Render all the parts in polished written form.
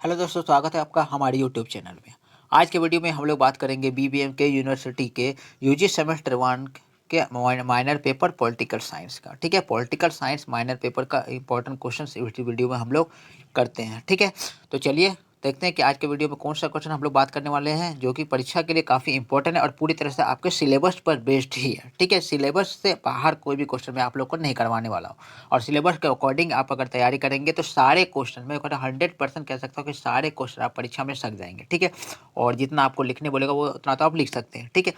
Hello दोस्तों, स्वागत है आपका हमारे यूट्यूब चैनल में। आज के वीडियो में हम लोग बात करेंगे बीबीएम के यूनिवर्सिटी के यूजी सेमेस्टर 1 के माइनर पेपर पॉलिटिकल साइंस का। ठीक है, पॉलिटिकल साइंस माइनर पेपर का इंपॉर्टेंट क्वेश्चन इस वीडियो में हम लोग करते हैं। ठीक है, तो चलिए देखते हैं कि आज के वीडियो में कौन सा क्वेश्चन हम लोग बात करने वाले हैं जो कि परीक्षा के लिए काफ़ी इंपॉर्टेंट है और पूरी तरह से आपके सिलेबस पर बेस्ड ही है। ठीक है, सिलेबस से बाहर कोई भी क्वेश्चन मैं आप लोग को नहीं करवाने वाला हूँ और सिलेबस के अकॉर्डिंग आप अगर तैयारी करेंगे तो सारे क्वेश्चन मैं 100% कह सकता हूँ कि सारे क्वेश्चन आप परीक्षा में सक जाएंगे। ठीक है, और जितना आपको लिखने बोलेगा वो उतना तो आप लिख सकते हैं। ठीक है,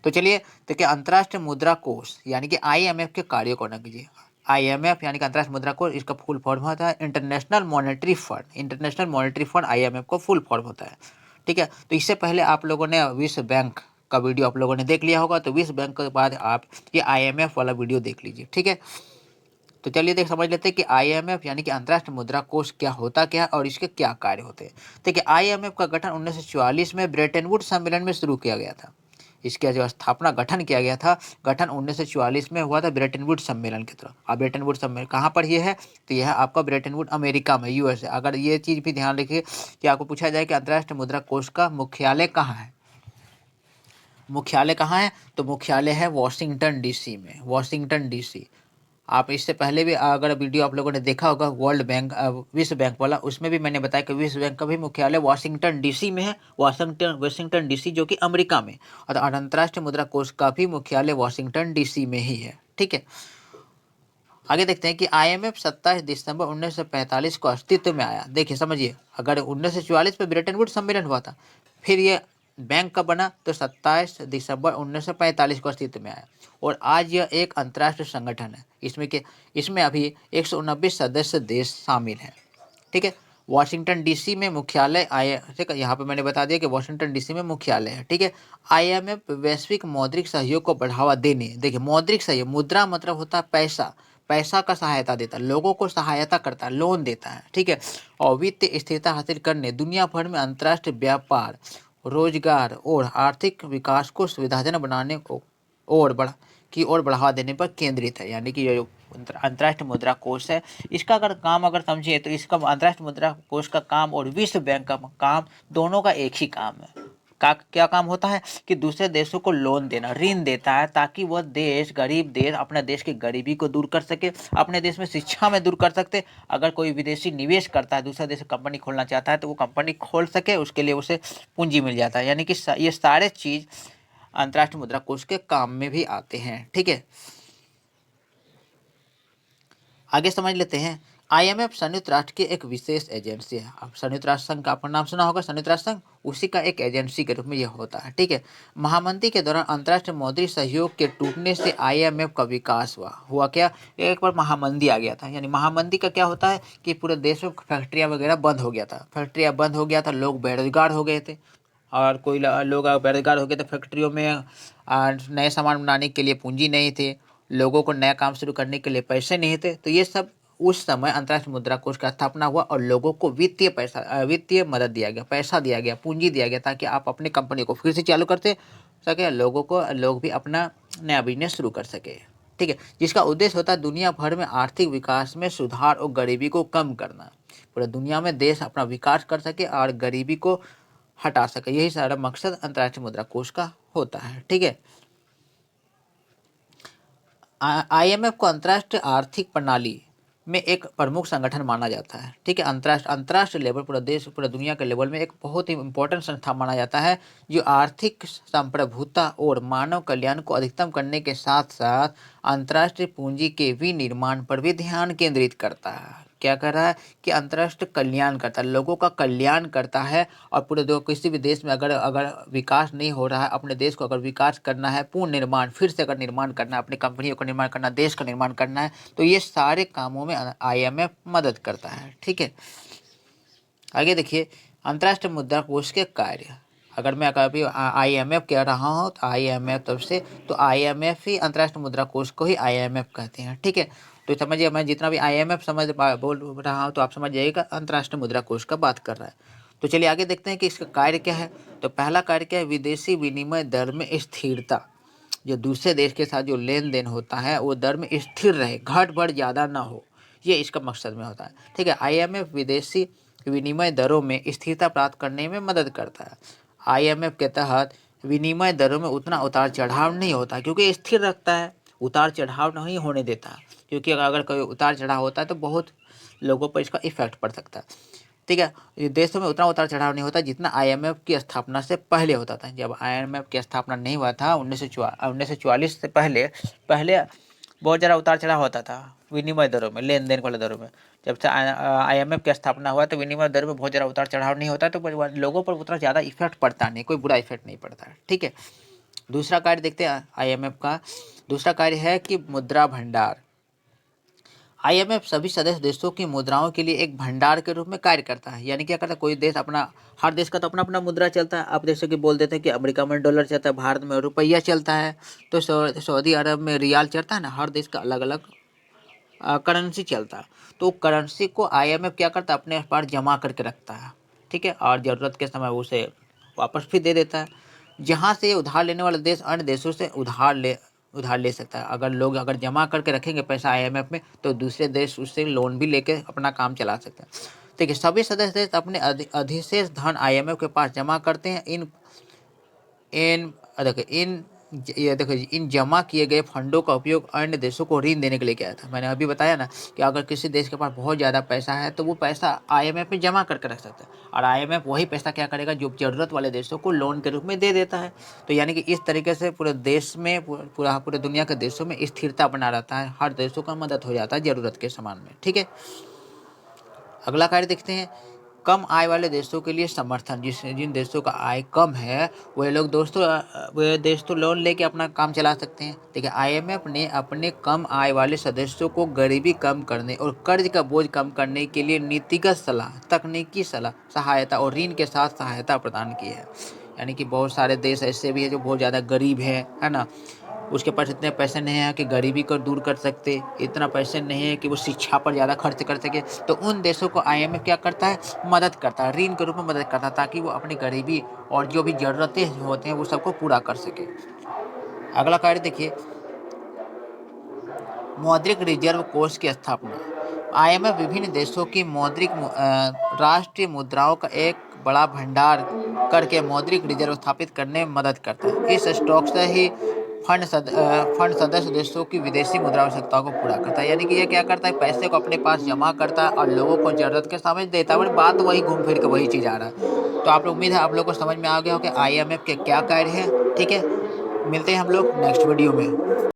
तो चलिए देखिए, अंतर्राष्ट्रीय मुद्रा कोष यानी कि IMF के कार्यों को न कीजिए। IMF यानी कि अंतर्राष्ट्रीय मुद्रा कोष, इसका फुल फॉर्म होता है international monetary fund. International monetary fund IMF को फुल फॉर्म होता है। ठीक है, तो इससे पहले आप लोगों ने विश्व बैंक का वीडियो आप लोगों ने देख लिया होगा, तो विश्व बैंक के बाद आप ये IMF वाला वीडियो देख लीजिए। ठीक है, तो चलिए समझ लेते हैं कि IMF यानी कि अंतर्राष्ट्रीय मुद्रा कोष क्या होता क्या है और इसके क्या कार्य होते हैं। देखिए, IMF का गठन 1944 में ब्रेटन वुड्स सम्मेलन में शुरू किया गया था। इसका जो स्थापना गठन किया गया था, गठन 1944 में हुआ था ब्रेटन वुड्स सम्मेलन की तरफ। अब ब्रेटन वुड्स सम्मेलन कहाँ पर ये है, तो यह आपका ब्रेटन वुड अमेरिका में, USA। अगर ये चीज़ भी ध्यान रखिए कि आपको पूछा जाए कि अंतर्राष्ट्रीय मुद्रा कोष का मुख्यालय कहाँ है, मुख्यालय कहाँ है, तो मुख्यालय है वॉशिंगटन DC में, वॉशिंगटन DC। आप इससे पहले भी अगर वीडियो आप लोगों ने देखा होगा वर्ल्ड बैंक विश्व बैंक वाला, उसमें भी मैंने बताया कि विश्व बैंक का भी मुख्यालय वॉशिंगटन DC में है, वॉशिंगटन DC जो कि अमेरिका में, और अंतर्राष्ट्रीय मुद्रा कोष का भी मुख्यालय वॉशिंगटन DC में ही है। ठीक है, आगे देखते हैं कि IMF 27 दिसंबर 1945 को अस्तित्व में आया। देखिए समझिए, अगर 1944 में ब्रेटन वुड्स सम्मेलन हुआ था, फिर ये बैंक कब बना, तो 27 दिसंबर 1945 को अस्तित्व में आया और आज यह एक अंतर्राष्ट्रीय संगठन है। इसमें अभी 129 सदस्य देश शामिल हैं। ठीक है, वॉशिंगटन DC में मुख्यालय ठीक है, यहाँ पे मैंने बता दिया कि वॉशिंगटन DC में मुख्यालय है। ठीक है, IMF वैश्विक मौद्रिक सहयोग को बढ़ावा देने, देखिए मौद्रिक सहयोग, मुद्रा मतलब होता है पैसा, पैसा का सहायता देता है, लोगों को सहायता करता है, लोन देता है। ठीक है, और वित्तीय स्थिरता हासिल करने, दुनिया भर में अंतर्राष्ट्रीय व्यापार, रोजगार और आर्थिक विकास को सुविधाजनक बनाने को और बढ़ावा देने पर केंद्रित है। यानी कि ये जो अंतर्राष्ट्रीय मुद्रा कोष है, इसका अगर काम अगर समझिए तो इसका अंतर्राष्ट्रीय मुद्रा कोष का काम और विश्व बैंक का काम दोनों का एक ही काम है। क्या काम होता है कि दूसरे देशों को लोन देना, ऋण देता है, ताकि वह देश, गरीब देश, अपने देश की गरीबी को दूर कर सके, अपने देश में शिक्षा में दूर कर सकते। अगर कोई विदेशी निवेश करता है, दूसरे देश में कंपनी खोलना चाहता है, तो वो कंपनी खोल सके, उसके लिए उसे पूंजी मिल जाता है। यानी कि ये सारे चीज अंतर्राष्ट्रीय मुद्रा कोष के काम में भी आते हैं। ठीक है, आगे समझ लेते हैं। IMF संयुक्त राष्ट्र की एक विशेष एजेंसी है। अब संयुक्त राष्ट्र संघ का आपने नाम सुना होगा, संयुक्त राष्ट्र संघ, उसी का एक एजेंसी के रूप में यह होता है। ठीक है, महामंदी के दौरान अंतर्राष्ट्रीय मौद्रिक सहयोग के टूटने से IMF का विकास हुआ क्या, एक बार महामंदी आ गया था। यानी महामंदी का क्या होता है कि पूरे देश में फैक्ट्रियाँ वगैरह बंद हो गया था, फैक्ट्रियाँ बंद हो गया था, लोग बेरोजगार हो गए थे, और कोई लोग बेरोजगार हो गए थे फैक्ट्रियों में, नए सामान बनाने के लिए पूंजी नहीं थे, लोगों को नया काम शुरू करने के लिए पैसे नहीं थे। तो ये सब उस समय अंतर्राष्ट्रीय मुद्रा कोष का स्थापना हुआ और लोगों को वित्तीय मदद दिया गया, पैसा दिया गया, पूंजी दिया गया, ताकि आप अपनी कंपनी को फिर से चालू करते सके, लोग भी अपना नया बिजनेस शुरू कर सके। ठीक है, जिसका उद्देश्य होता है दुनिया भर में आर्थिक विकास में सुधार और गरीबी को कम करना। पूरे दुनिया में देश अपना विकास कर सके और गरीबी को हटा सके, यही सारा मकसद अंतर्राष्ट्रीय मुद्रा कोष का होता है। ठीक है, IMF को अंतर्राष्ट्रीय आर्थिक प्रणाली में एक प्रमुख संगठन माना जाता है। ठीक है, अंतर्राष्ट्रीय लेवल, पूरा दुनिया के लेवल में एक बहुत ही इंपॉर्टेंट संस्था माना जाता है, जो आर्थिक संप्रभुता और मानव कल्याण को अधिकतम करने के साथ साथ अंतर्राष्ट्रीय पूंजी के विनिर्माण पर भी ध्यान केंद्रित करता है। क्या कर रहा है कि अंतर्राष्ट्रीय कल्याण करता है, लोगों का कल्याण करता है, और पूरे किसी भी देश में अगर अगर विकास नहीं हो रहा है, अपने देश को अगर विकास करना है, पूर्ण निर्माण, फिर से अगर निर्माण करना है, अपनी कंपनियों का निर्माण करना, देश का निर्माण करना है, तो ये सारे कामों में IMF मदद करता है। ठीक है, आगे देखिए, अंतर्राष्ट्रीय मुद्रा कोष के कार्य। अगर मैं कभी IMF कह रहा हूँ तो IMF तरफ से, तो IMF ही अंतर्राष्ट्रीय मुद्रा कोष को ही IMF कहते हैं। ठीक है, तो समझिए, मैं जितना भी IMF बोल रहा हूँ तो आप समझ जाइएगा अंतर्राष्ट्रीय मुद्रा कोष का बात कर रहा है। तो चलिए आगे देखते हैं कि इसका कार्य क्या है। तो पहला कार्य क्या है, विदेशी विनिमय दर में स्थिरता। जो दूसरे देश के साथ जो लेन देन होता है वो दर में स्थिर रहे, घट बढ़ ज़्यादा ना हो, ये इसका मकसद में होता है। ठीक है, IMF विदेशी विनिमय दरों में स्थिरता प्राप्त करने में मदद करता है। आईएमएफ के तहत विनिमय दरों में उतना उतार चढ़ाव नहीं होता, क्योंकि स्थिर रखता है, उतार चढ़ाव नहीं होने देता। क्योंकि अगर कोई उतार चढ़ाव होता है तो बहुत लोगों पर इसका इफेक्ट पड़ सकता है। ठीक है, ये देशों में उतना उतार चढ़ाव नहीं होता जितना आईएमएफ की स्थापना से पहले होता था। जब आईएमएफ की स्थापना नहीं हुआ था 1944 से पहले पहले बहुत ज़्यादा उतार चढ़ाव होता था विनिमय दरों में, लेन देन वाले दरों में। जब से आईएमएफ की स्थापना हुआ तो विनिमय दर में बहुत ज़्यादा उतार चढ़ाव नहीं होता, तो लोगों पर उतना ज़्यादा इफेक्ट पड़ता नहीं, कोई बुरा इफेक्ट नहीं पड़ता है। ठीक है, दूसरा कार्य देखते हैं आईएमएफ का। दूसरा कार्य है कि मुद्रा भंडार। आईएमएफ सभी सदस्य देशों की मुद्राओं के लिए एक भंडार के रूप में कार्य करता है। यानी क्या करता है, कोई देश अपना, हर देश का तो अपना अपना मुद्रा चलता है। आप जैसे कि बोल देते हैं कि अमेरिका में डॉलर चलता है, भारत में रुपया चलता है, तो सऊदी अरब में रियाल चलता है ना। हर देश का अलग अलग करेंसी चलता है। तो करेंसी को आईएमएफ क्या करता है, अपने पास जमा करके रखता है। ठीक है, और ज़रूरत के समय उसे वापस भी दे देता है। जहाँ से उधार लेने वाला देश अन्य देशों से उधार ले सकता है। अगर लोग जमा करके रखेंगे पैसा आईएमएफ में, तो दूसरे देश उससे लोन भी लेके अपना काम चला सकते हैं। ठीक है, सभी सदस्य देश अपने अधिशेष धन आईएमएफ के पास जमा करते हैं। इन इन देखो इन ये देखो इन जमा किए गए फंडों का उपयोग अन्य देशों को ऋण देने के लिए किया था। मैंने अभी बताया ना कि अगर किसी देश के पास बहुत ज़्यादा पैसा है तो वो पैसा आईएमएफ में जमा करके रख सकता है, और आईएमएफ वही पैसा क्या करेगा, जो ज़रूरत वाले देशों को लोन के रूप में दे देता है। तो यानी कि इस तरीके से पूरे देश में पूरे दुनिया के देशों में स्थिरता बना रहता है, हर देशों का मदद हो जाता है ज़रूरत के समान में। ठीक है, अगला कार्य देखते हैं, कम आय वाले देशों के लिए समर्थन। जिन देशों का आय कम है वे देश तो लोन लेके अपना काम चला सकते हैं। देखिए, आईएमएफ ने अपने कम आय वाले सदस्यों को गरीबी कम करने और कर्ज का बोझ कम करने के लिए नीतिगत सलाह, तकनीकी सलाह, सहायता और ऋण के साथ सहायता प्रदान की है। यानी कि बहुत सारे देश ऐसे भी है जो बहुत ज़्यादा गरीब है ना, उसके पास इतने पैसे नहीं है कि गरीबी को दूर कर सकते, इतना पैसे नहीं है कि वो शिक्षा पर ज़्यादा खर्च कर सके, तो उन देशों को आईएमएफ क्या करता है, मदद करता है, ऋण के रूप में मदद करता है, ताकि वो अपनी गरीबी और जो भी ज़रूरतें होती हैं वो सबको पूरा कर सके। अगला कार्य देखिए, मौद्रिक रिजर्व कोष की स्थापना। आईएमएफ विभिन्न देशों की राष्ट्रीय मुद्राओं का एक बड़ा भंडार करके मौद्रिक रिजर्व स्थापित करने में मदद करता है। इस स्टॉक से ही फंड सदस्य देशों की विदेशी मुद्रा आवश्यकताओं को पूरा करता है। यानी कि ये क्या करता है, पैसे को अपने पास जमा करता है और लोगों को जरूरत के समय देता है। बात वही घूम फिर के वही चीज़ आ रहा है। तो आप लोग, उम्मीद है आप लोग को समझ में आ गया हो कि आईएमएफ के क्या कार्य है। ठीक है, मिलते हैं हम लोग नेक्स्ट वीडियो में।